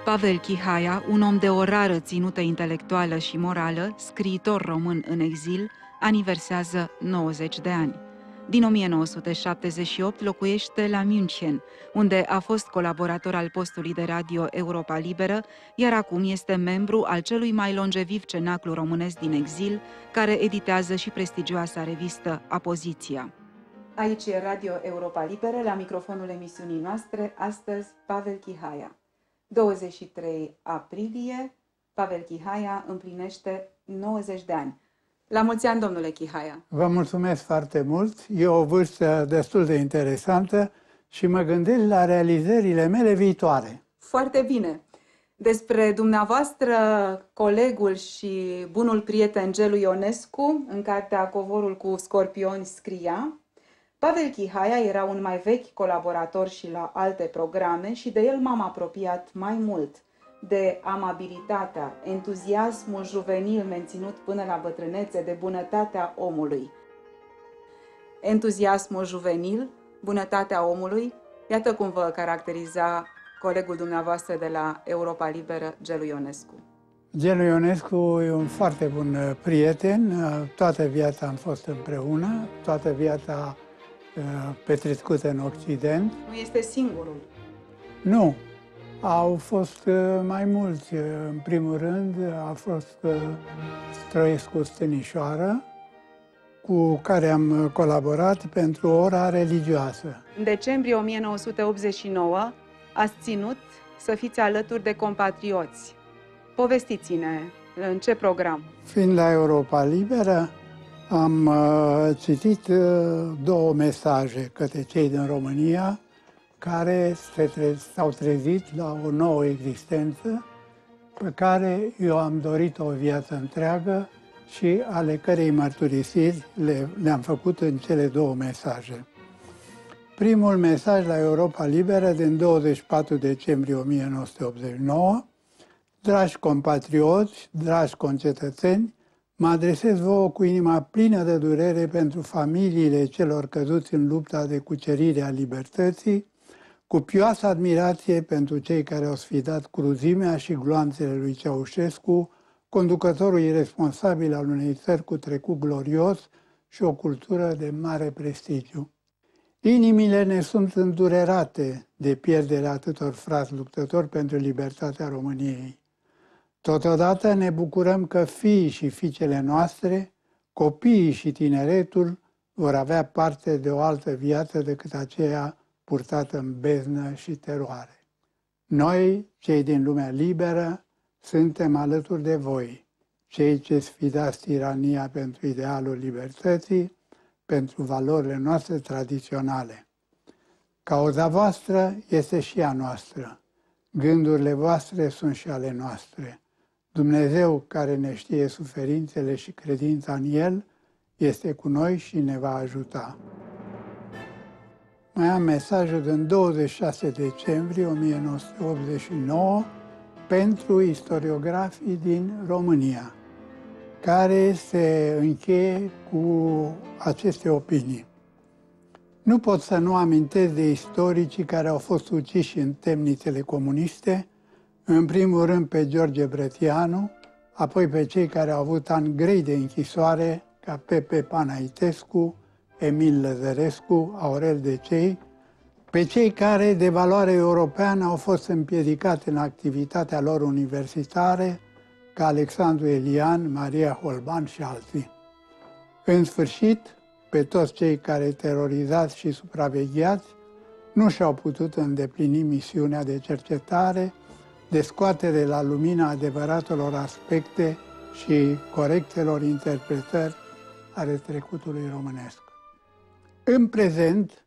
Pavel Chihaia, un om de o rară ținută intelectuală și morală, scriitor român în exil, aniversează 90 de ani. Din 1978 locuiește la München, unde a fost colaborator al postului de radio Europa Liberă, iar acum este membru al celui mai longeviv cenaclu românesc din exil, care editează și prestigioasa revistă Apoziția. Aici e Radio Europa Liberă, la microfonul emisiunii noastre, astăzi Pavel Chihaia. 23 aprilie, Pavel Chihaia împlinește 90 de ani. La mulți ani, domnule Chihaia! Vă mulțumesc foarte mult. E o vârstă destul de interesantă și mă gândesc la realizările mele viitoare. Foarte bine! Despre dumneavoastră, colegul și bunul prieten Gelu Ionescu, în cartea Covorul cu scorpioni, scria: Pavel Chihaia era un mai vechi colaborator și la alte programe și de el m-am apropiat mai mult, de amabilitatea, entuziasmul juvenil menținut până la bătrânețe, de bunătatea omului. Entuziasmul juvenil, bunătatea omului, iată cum vă caracteriza colegul dumneavoastră de la Europa Liberă, Gelu Ionescu. Gelu Ionescu e un foarte bun prieten, toată viața am fost împreună, toată viața petrecută în Occident. Nu este singurul? Nu, au fost mai mulți. În primul rând a fost Stroiescu Stănișoară, cu care am colaborat pentru ora religioasă. În decembrie 1989 ați ținut să fiți alături de compatrioți. Povestiți-ne în ce program. Fiind la Europa Liberă, am citit două mesaje către cei din România care s-au trezit la o nouă existență pe care eu am dorit o viață întreagă și ale cărei mărturisiri le-am făcut în cele două mesaje. Primul mesaj la Europa Liberă din 24 decembrie 1989: Dragi compatrioți, dragi concetățeni, mă adresez vouă cu inima plină de durere pentru familiile celor căzuți în lupta de cucerire a libertății, cu pioasă admirație pentru cei care au sfidat cruzimea și gloanțele lui Ceaușescu, conducătorul irresponsabil al unei țări cu trecut glorios și o cultură de mare prestigiu. Inimile ne sunt îndurerate de pierderea atâtor frați luptători pentru libertatea României. Totodată ne bucurăm că fiii și fiicele noastre, copiii și tineretul vor avea parte de o altă viață decât aceea purtată în beznă și teroare. Noi, cei din lumea liberă, suntem alături de voi, cei ce sfidați tirania pentru idealul libertății, pentru valorile noastre tradiționale. Cauza voastră este și a noastră. Gândurile voastre sunt și ale noastre. Dumnezeu, care ne știe suferințele și credința în El, este cu noi și ne va ajuta. Mai am mesajul din 26 decembrie 1989 pentru istoriografii din România, care se încheie cu aceste opinii. Nu pot să nu amintesc de istoricii care au fost uciși în temnițele comuniste, în primul rând pe George Brătianu, apoi pe cei care au avut ani grei de închisoare, ca Pepe Panaitescu, Emil Lăzărescu, Aurel Decei, pe cei care, de valoare europeană, au fost împiedicați în activitatea lor universitare, ca Alexandru Elian, Maria Holban și alții. În sfârșit, pe toți cei care, terorizați și supravegheați, nu și-au putut îndeplini misiunea de cercetare, de scoatere la lumina adevăratelor aspecte și corectelor interpretări ale trecutului românesc. În prezent,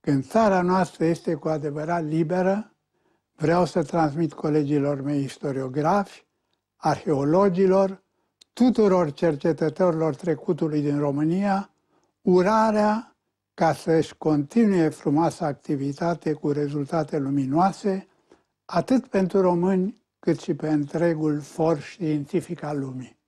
când țara noastră este cu adevărat liberă, vreau să transmit colegilor mei istoriografi, arheologilor, tuturor cercetătorilor trecutului din România, urarea ca să-și continue frumoasa activitate cu rezultate luminoase, atât pentru români, cât și pe întregul for științific al lumii.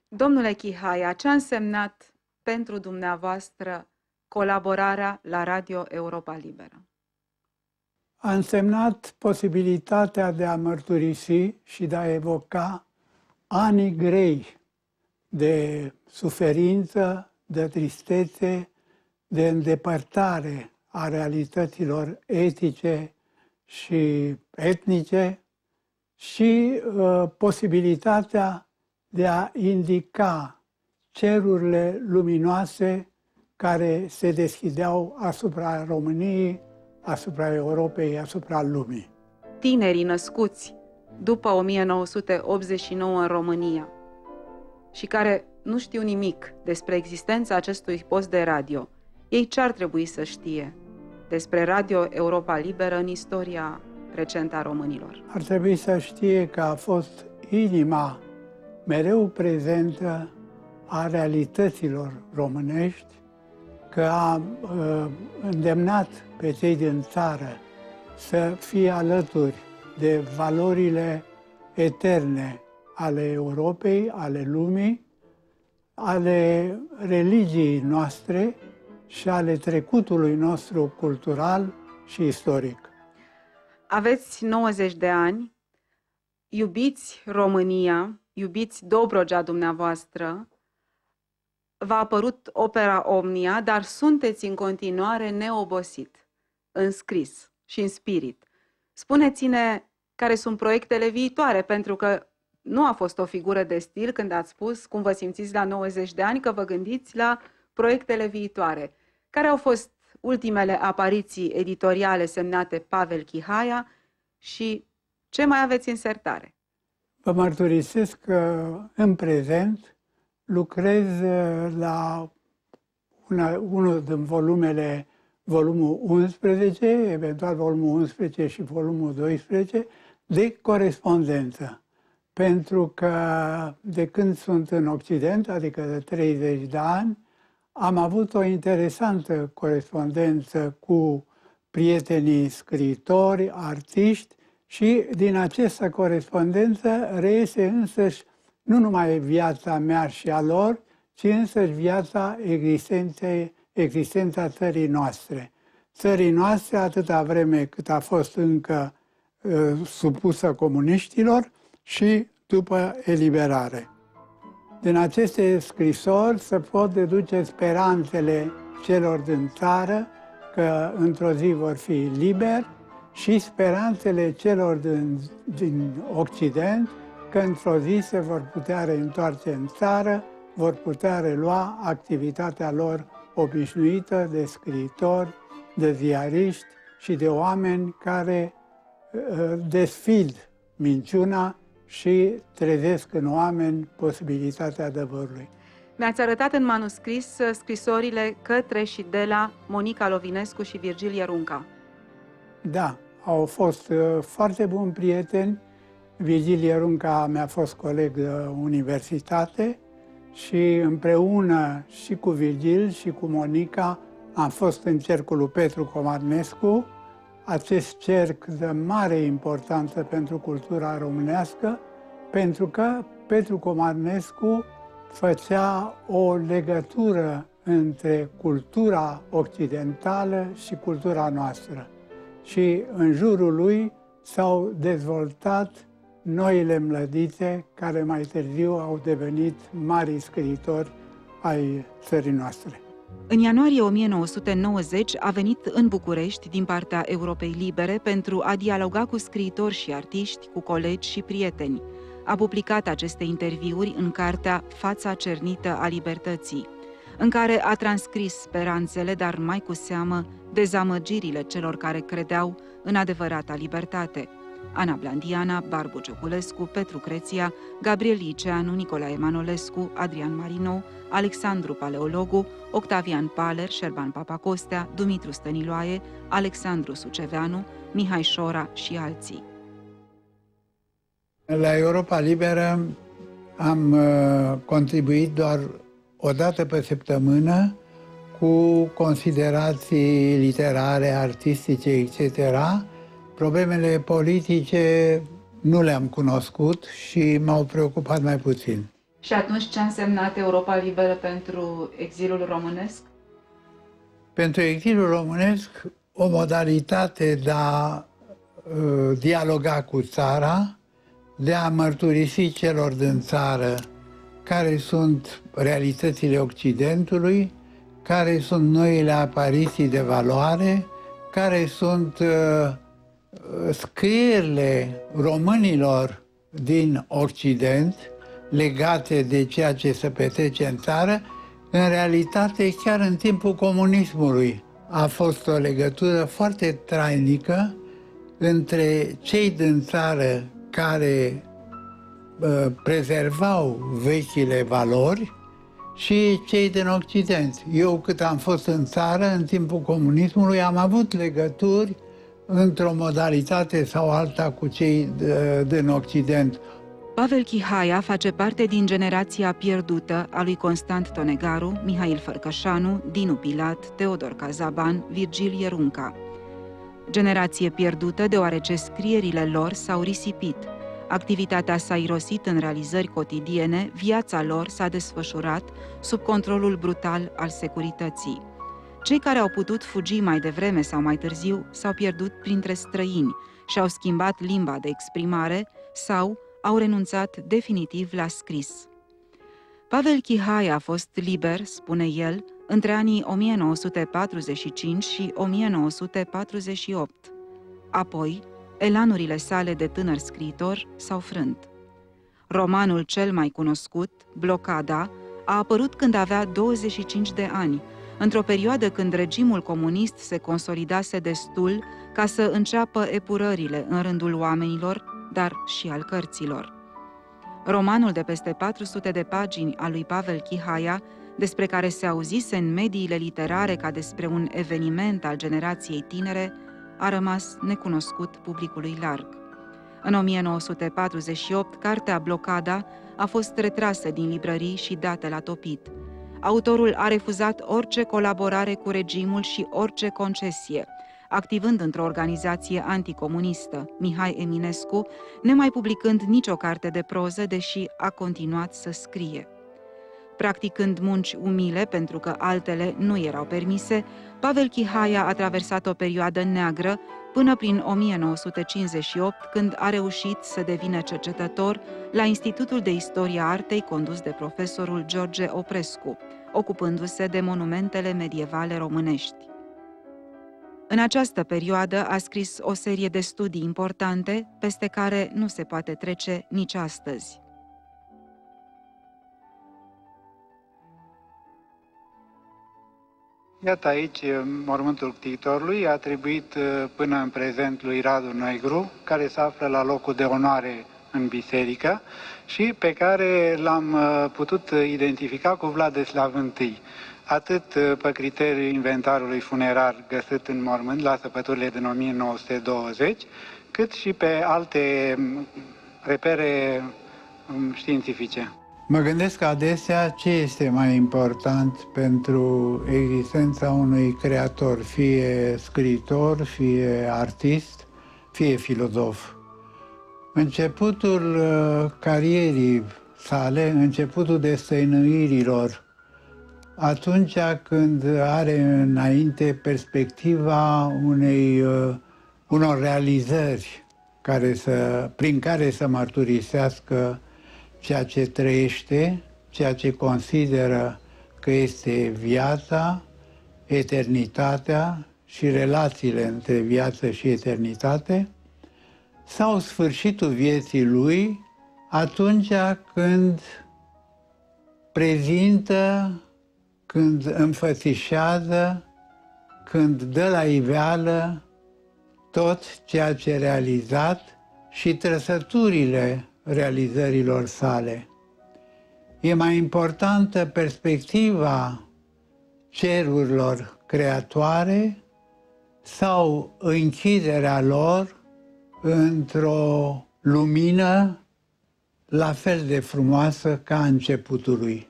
Domnule Chihaia, ce a însemnat pentru dumneavoastră colaborarea la Radio Europa Liberă? a însemnat posibilitatea de a mărturisi și de a evoca anii grei de suferință, de tristețe, de îndepărtare a realităților etice și etnice și posibilitatea de a indica cerurile luminoase care se deschideau asupra României, asupra Europei, asupra lumii. Tinerii născuți după 1989 în România și care nu știu nimic despre existența acestui post de radio, ei ce ar trebui să știe despre Radio Europa Liberă în istoria recentă a românilor? Ar trebui să știe că a fost inima mereu prezentă a realităților românești, că a îndemnat pe cei din țară să fie alături de valorile eterne ale Europei, ale lumii, ale religiei noastre și ale trecutului nostru cultural și istoric. Aveți 90 de ani, iubiți România, iubiți Dobrogea dumneavoastră, v-a apărut opera Omnia, dar sunteți în continuare neobosit, în scris și în spirit. Spuneți-ne care sunt proiectele viitoare, pentru că nu a fost o figură de stil când ați spus, cum vă simțiți la 90 de ani, că vă gândiți la proiectele viitoare. Care au fost ultimele apariții editoriale semnate Pavel Chihaia și ce mai aveți în sertare? Vă mărturisesc că în prezent lucrez la unul din volumul 11, eventual volumul 11 și volumul 12, de corespondență. Pentru că de când sunt în Occident, adică de 30 de ani, am avut o interesantă corespondență cu prietenii scriitori, artiști și din această corespondență reiese însăși nu numai viața mea și a lor, ci însăși viața existența țării noastre. Țării noastre atâta vreme cât a fost încă supusă comuniștilor și după eliberare. Din aceste scrisori se pot deduce speranțele celor din țară că într-o zi vor fi liberi și speranțele celor din Occident că într-o zi se vor putea reîntoarce în țară, vor putea relua activitatea lor obișnuită de scriitori, de ziariști și de oameni care desfid minciuna și trezesc în oameni posibilitatea adevărului. Mi-ați arătat în manuscris scrisorile către și de la Monica Lovinescu și Virgil Ierunca. Da, au fost foarte buni prieteni. Virgil Ierunca mi-a fost coleg de universitate și împreună și cu Virgil și cu Monica am fost în cercul Petru Comarnescu, acest cerc de mare importanță pentru cultura românească, pentru că Petru Comarnescu făcea o legătură între cultura occidentală și cultura noastră. Și în jurul lui s-au dezvoltat noile mlădițe care mai târziu au devenit mari scriitori ai țării noastre. În ianuarie 1990 a venit în București din partea Europei Libere pentru a dialoga cu scriitori și artiști, cu colegi și prieteni. A publicat aceste interviuri în cartea Fața cernită a libertății, în care a transcris speranțele, dar mai cu seamă dezamăgirile celor care credeau în adevărata libertate. Ana Blandiana, Barbu Cioculescu, Petru Creția, Gabriel Liceanu, Nicolae Manolescu, Adrian Marino, Alexandru Paleologu, Octavian Paler, Șerban Papacostea, Dumitru Stăniloae, Alexandru Suceveanu, Mihai Șora și alții. La Europa Liberă am contribuit doar o dată pe săptămână cu considerații literare, artistice, etc. Problemele politice nu le-am cunoscut și m-au preocupat mai puțin. Și atunci ce a însemnat Europa Liberă pentru exilul românesc? Pentru exilul românesc, o modalitate de a dialoga cu țara, de a mărturisi celor din țară care sunt realitățile Occidentului, care sunt noile apariții de valoare, care sunt scrierile românilor din Occident legate de ceea ce se petrece în țară. În realitate, chiar în timpul comunismului a fost o legătură foarte trainică între cei din țară care prezervau vechile valori și cei din Occident. Eu, cât am fost în țară, în timpul comunismului, am avut legături într-o modalitate sau alta cu cei din Occident. Pavel Chihaia face parte din generația pierdută a lui Constant Tonegaru, Mihail Fărcășanu, Dinu Pilat, Teodor Cazaban, Virgil Ierunca. Generație pierdută deoarece scrierile lor s-au risipit. Activitatea s-a irosit în realizări cotidiene, viața lor s-a desfășurat sub controlul brutal al securității. Cei care au putut fugi mai devreme sau mai târziu s-au pierdut printre străini și-au schimbat limba de exprimare sau au renunțat definitiv la scris. Pavel Chihaia a fost liber, spune el, între anii 1945 și 1948. Apoi, elanurile sale de tânăr scriitor s-au frânt. Romanul cel mai cunoscut, Blocada, a apărut când avea 25 de ani, într-o perioadă când regimul comunist se consolidase destul ca să înceapă epurările în rândul oamenilor, dar și al cărților. Romanul de peste 400 de pagini al lui Pavel Chihaia, despre care se auzise în mediile literare ca despre un eveniment al generației tinere, a rămas necunoscut publicului larg. În 1948, cartea Blocada a fost retrasă din librării și dată la topit. Autorul a refuzat orice colaborare cu regimul și orice concesie, activând într-o organizație anticomunistă, Mihai Eminescu, nemai publicând nicio carte de proză, deși a continuat să scrie. Practicând munci umile, pentru că altele nu erau permise, Pavel Chihaia a traversat o perioadă neagră până prin 1958, când a reușit să devină cercetător la Institutul de Istorie a Artei condus de profesorul George Oprescu, ocupându-se de monumentele medievale românești. În această perioadă a scris o serie de studii importante, peste care nu se poate trece nici astăzi. Iată aici mormântul ctiitorului, atribuit până în prezent lui Radu Negru, care se află la locul de onoare în biserică și pe care l-am putut identifica cu Vladislav I, atât pe criteriul inventarului funerar găsit în mormânt la săpăturile din 1920, cât și pe alte repere științifice. Mă gândesc adesea ce este mai important pentru existența unui creator, fie scriitor, fie artist, fie filozof. Începutul carierii sale, începutul destăinuirilor, atunci când are înainte perspectiva unor realizări prin care să mărturisească ceea ce trăiește, ceea ce consideră că este viața, eternitatea și relațiile între viață și eternitate, sau sfârșitul vieții lui, atunci când prezintă, când înfățișează, când dă la iveală tot ceea ce a realizat și trăsăturile realizărilor sale. E mai importantă perspectiva cerurilor creatoare sau închiderea lor într-o lumină la fel de frumoasă ca începutul lui.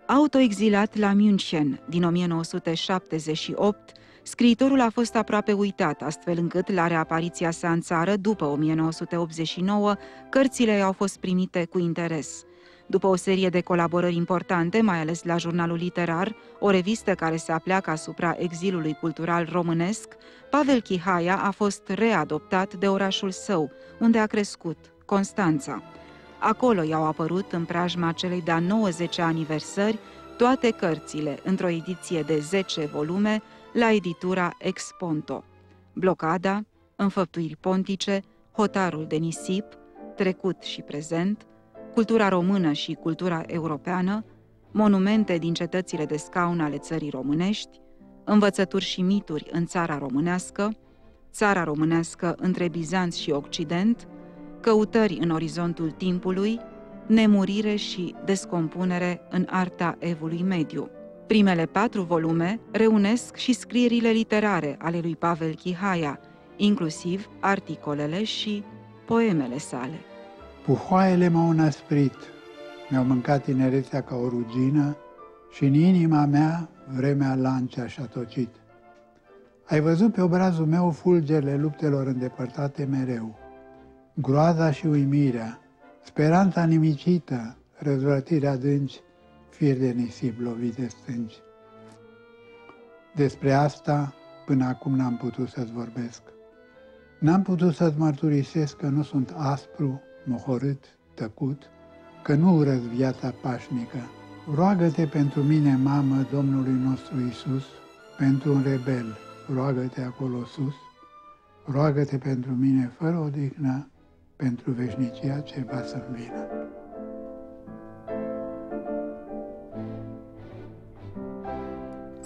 Autoexilat la München din 1978, scriitorul a fost aproape uitat, astfel încât, la reapariția sa în țară, după 1989, cărțile au fost primite cu interes. După o serie de colaborări importante, mai ales la Jurnalul Literar, o revistă care se apleacă asupra exilului cultural românesc, Pavel Chihaia a fost readoptat de orașul său, unde a crescut, Constanța. Acolo i-au apărut, în preajma celei de-a 90-a aniversări, toate cărțile, într-o ediție de 10 volume, la editura Exponto: Blocada, Înfăptuiri pontice, Hotarul de nisip, Trecut și prezent, Cultura română și cultura europeană, Monumente din cetățile de scaun ale țării românești, Învățături și mituri în țara românească, Țara românească între Bizanț și Occident, Căutări în orizontul timpului, Nemurire și descompunere în arta evului mediu. Primele 4 volume reunesc și scrierile literare ale lui Pavel Chihaia, inclusiv articolele și poemele sale. Puhoaiele m-au înăsprit, mi-au mâncat tinerețea ca o rugină și în inima mea vremea lancea și-a tocit. Ai văzut pe obrazul meu fulgerele luptelor îndepărtate mereu, groaza și uimirea, speranța nimicită, răzvrătirea adânci, fir de nisip lovit de stânci. Despre asta până acum n-am putut să-ți vorbesc. N-am putut să-ți mărturisesc că nu sunt aspru, mohorât, tăcut, că nu urăsc viața pașnică. Roagă-te pentru mine, mamă, Domnului nostru Iisus, pentru un rebel, roagă-te acolo sus, roagă-te pentru mine fără odihnă, pentru veșnicia ce va să-mi vină.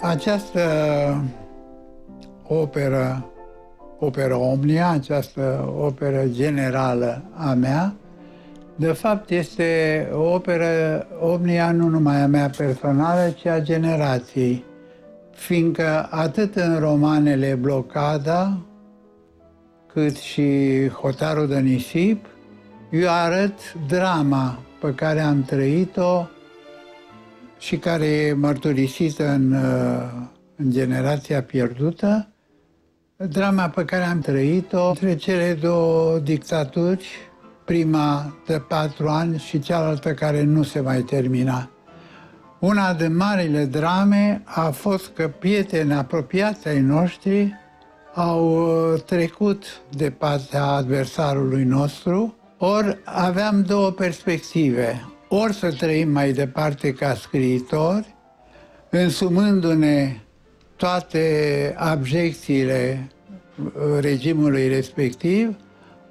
Această opera omnia, această operă generală a mea, de fapt este o operă omnia nu numai a mea personală, ci a generației, fiindcă atât în romanele Blocada, cât și Hotarul de nisip, eu arăt drama pe care am trăit-o și care e mărturisită în Generația pierdută, drama pe care am trăit-o între cele două dictaturi, prima de 4 ani și cealaltă care nu se mai termina. Una din marile drame a fost că prieteni apropiați ai noștri au trecut de partea adversarului nostru, ori aveam două perspective. Ori să trăim mai departe ca scriitori, însumându-ne toate abjecțiile regimului respectiv,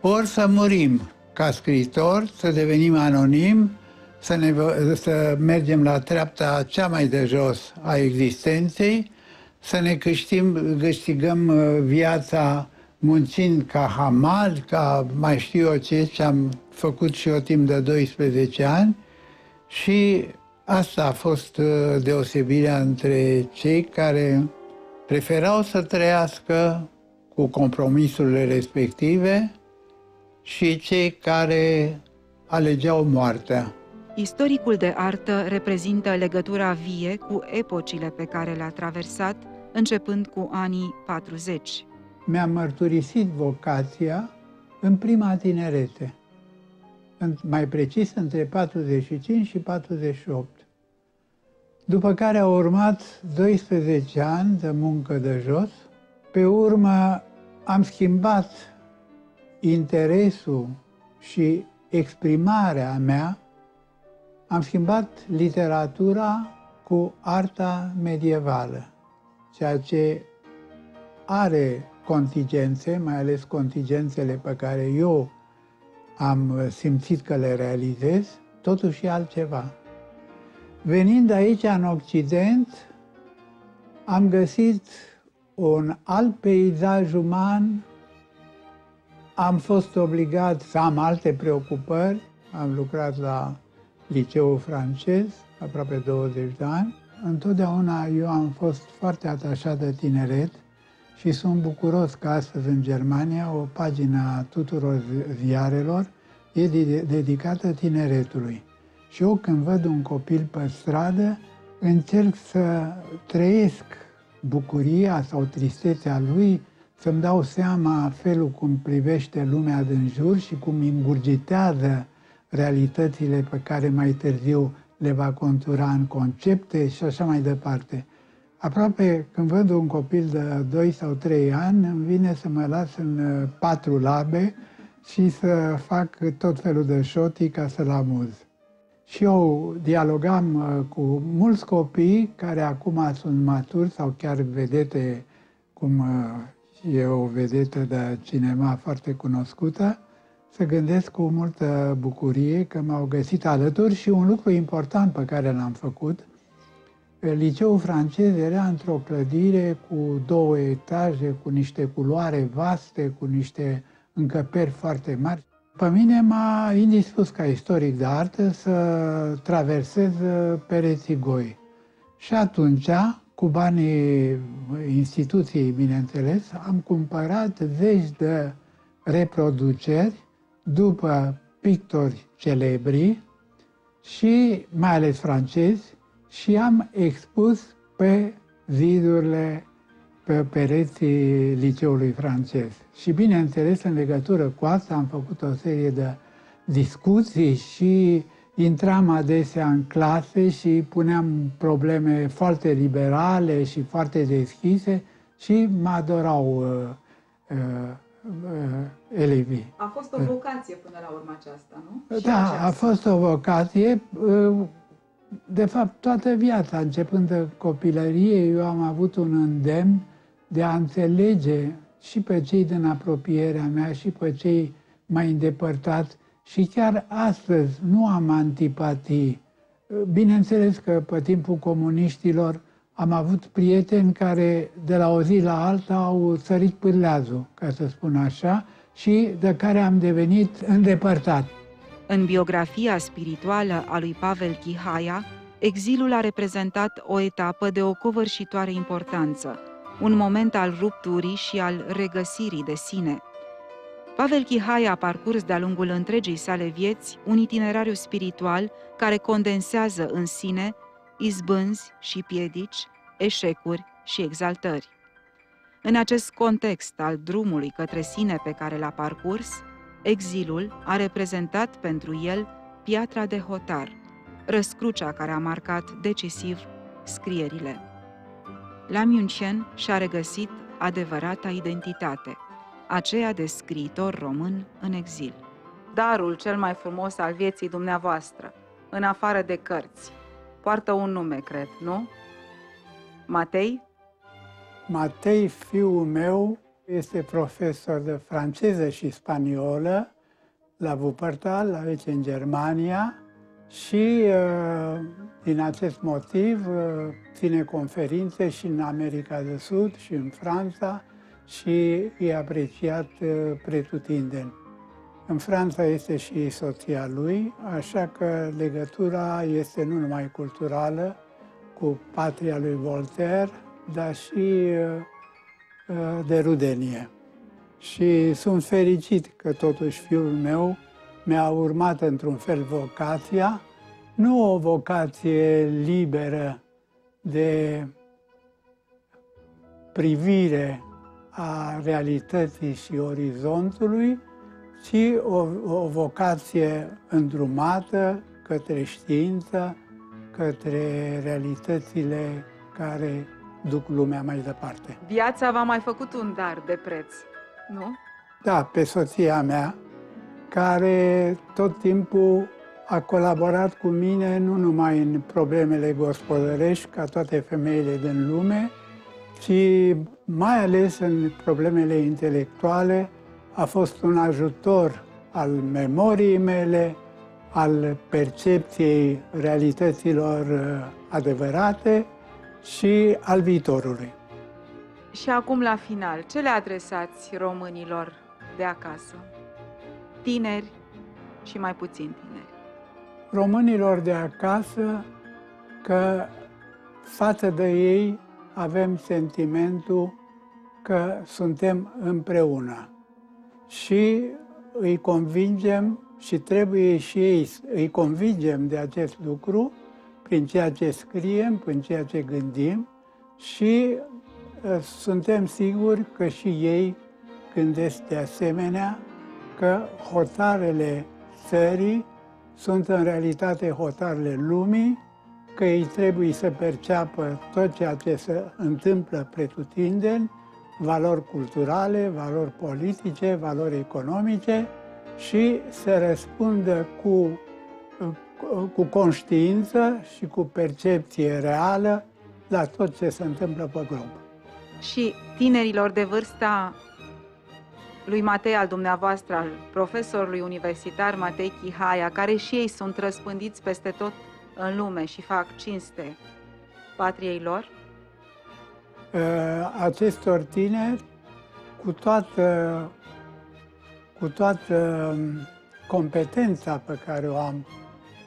ori să murim ca scriitori, să devenim anonimi, să mergem la treapta cea mai de jos a existenței, să ne câștigăm viața muncind ca hamal, ca mai știu eu ce am făcut și eu timp de 12 ani. Și asta a fost deosebirea între cei care preferau să trăiască cu compromisurile respective și cei care alegeau moartea. Istoricul de artă reprezintă legătura vie cu epocile pe care le-a traversat, începând cu anii 40. Mi-am mărturisit vocația în prima tinerețe, mai precis între 45 și 48. După care au urmat 12 ani de muncă de jos. Pe urmă am schimbat interesul și exprimarea mea, am schimbat literatura cu arta medievală, ceea ce are contingențe, mai ales contingențele pe care eu am simțit că le realizez, totuși altceva. Venind aici, în Occident, am găsit un alt peisaj uman, am fost obligat să am alte preocupări, am lucrat la liceul francez, aproape 20 de ani. Întotdeauna eu am fost foarte atașat de tineret și sunt bucuros că astăzi în Germania o pagină a tuturor ziarelor e dedicată tineretului. Și eu când văd un copil pe stradă, încerc să trăiesc bucuria sau tristețea lui, să-mi dau seama felul cum privește lumea din jur și cum îngurgitează realitățile pe care mai târziu le va contura în concepte și așa mai departe. Aproape când văd un copil de 2 sau 3 ani, îmi vine să mă las în 4 labe și să fac tot felul de șotii ca să-l amuz. Și eu dialogam cu mulți copii care acum sunt maturi sau chiar vedete, cum e o vedetă de cinema foarte cunoscută, să gândesc cu multă bucurie că m-au găsit alături și un lucru important pe care l-am făcut. Liceul francez era într-o clădire cu 2 etaje, cu niște culoare vaste, cu niște încăperi foarte mari. Pe mine m-a indispus ca istoric de artă să traversez pereții goi. Și atunci, cu banii instituției, bineînțeles, am cumpărat zeci de reproduceri după pictori celebri și mai ales francezi și am expus pe zidurile, pe pereții liceului francez. Și bineînțeles, în legătură cu asta am făcut o serie de discuții și intram adesea în clase și puneam probleme foarte liberale și foarte deschise și mă adorau elevii. A fost o vocație până la urmă aceasta, nu? Da, a fost o vocație. De fapt, toată viața, începând de copilărie, eu am avut un îndemn de a înțelege și pe cei din apropierea mea și pe cei mai îndepărtați. Și chiar astăzi nu am antipatii. Bineînțeles că pe timpul comuniștilor am avut prieteni care de la o zi la alta au sărit pârleazul, ca să spun așa, și de care am devenit îndepărtat. În biografia spirituală a lui Pavel Chihaia, exilul a reprezentat o etapă de o covârșitoare importanță, un moment al rupturii și al regăsirii de sine. Pavel Chihaia a parcurs de-a lungul întregii sale vieți un itinerariu spiritual care condensează în sine izbânzi și piedici, eșecuri și exaltări. În acest context al drumului către sine pe care l-a parcurs, exilul a reprezentat pentru el piatra de hotar, răscrucea care a marcat decisiv scrierile. La München și-a regăsit adevărata identitate, aceea de scriitor român în exil. Darul cel mai frumos al vieții dumneavoastră, în afară de cărți, poartă un nume, cred, nu? Matei? Matei, fiul meu, este profesor de franceză și spaniolă la Wuppertal, aici în Germania, și din acest motiv ține conferințe și în America de Sud și în Franța și e apreciat pretutindeni. În Franța este și soția lui, așa că legătura este nu numai culturală cu patria lui Voltaire, dar și de rudenie. Și sunt fericit că totuși fiul meu mi-a urmat într-un fel vocația, nu o vocație liberă de privire a realității și orizontului, ci o vocație îndrumată către știință, către realitățile care duc lumea mai departe. Viața v-a mai făcut un dar de preț, nu? Da, pe soția mea, care tot timpul a colaborat cu mine nu numai în problemele gospodărești, ca toate femeile din lume, ci mai ales în problemele intelectuale. A fost un ajutor al memoriei mele, al percepției realităților adevărate și al viitorului. Și acum, la final, ce le adresați românilor de acasă? Tineri și mai puțin tineri. Românilor de acasă că față de ei avem sentimentul că suntem împreună și îi convingem și trebuie și ei îi convingem de acest lucru prin ceea ce scriem, prin ceea ce gândim și suntem siguri că și ei gândesc de asemenea că hotarele țării sunt în realitate hotarele lumii, că ei trebuie să perceapă tot ceea ce se întâmplă pretutindeni, valori culturale, valori politice, valori economice și să răspundă cu conștiință și cu percepție reală la tot ce se întâmplă pe glob. Și tinerilor de vârsta lui Matei, al dumneavoastră, al profesorului universitar Matei Chihaia, care și ei sunt răspândiți peste tot în lume și fac cinste patriei lor? Acestor tineri, cu toată competența pe care o am,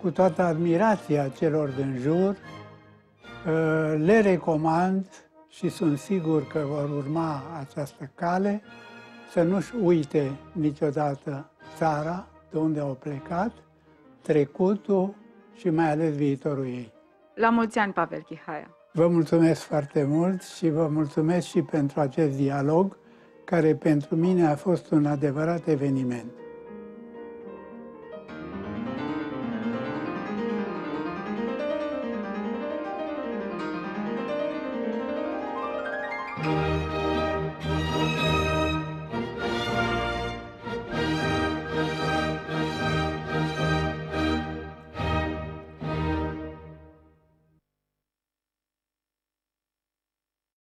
cu toată admirația celor din jur, le recomand și sunt sigur că vor urma această cale, să nu-și uite niciodată țara de unde au plecat, trecutul și mai ales viitorul ei. La mulți ani, Pavel Chihaia! Vă mulțumesc foarte mult și vă mulțumesc și pentru acest dialog, care pentru mine a fost un adevărat eveniment.